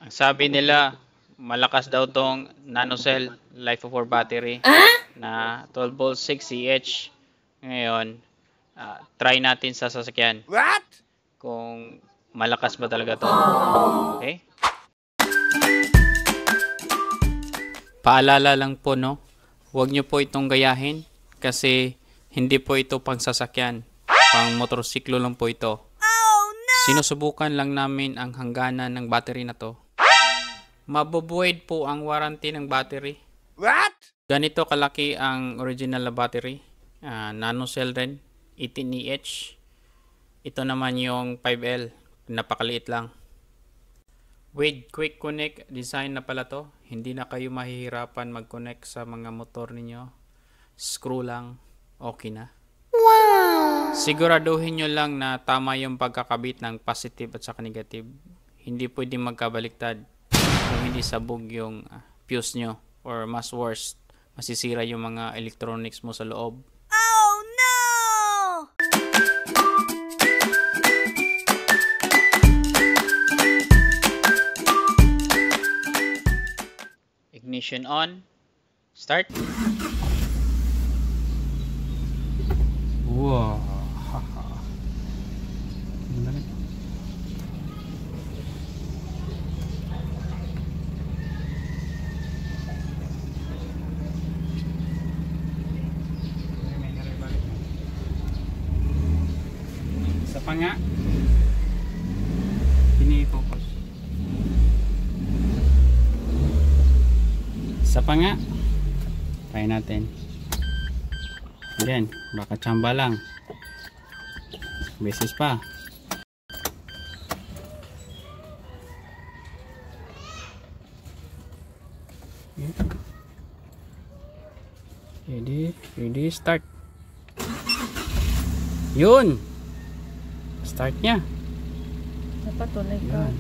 Ang sabi nila, malakas daw tong nanocell life of our battery na 12 volts 6 Ah. Ngayon, try natin sa sasakyan. What? Kung malakas ba talaga to. Okay? Paalala lang po, no? Huwag nyo po itong gayahin kasi hindi po ito pang sasakyan. Pang motorsiklo lang po ito. Sinusubukan lang namin ang hangganan ng battery na to. Mabubuid po ang warranty ng battery. What? Ganito kalaki ang original na battery. Nanocell rin, 18Ah. Ito naman yung 5L, napakaliit lang. With quick connect design na pala to, hindi na kayo mahihirapan mag-connect sa mga motor ninyo. Screw lang, okay na. Wow! Siguraduhin nyo lang na tama yung pagkakabit ng positive at saka negative. Hindi pwedeng magkabaliktad kung hindi sabog yung fuse nyo, or mas worst, masisira yung mga electronics mo sa loob. Oh no! Ignition on. Start. Wow. Isa pa nga. Pini-focus. Isa pa nga. Try natin. Again, baka tsamba lang. Beses pa. Ready, start. Yun. Start niya. Dapat tuloy ka. Yan.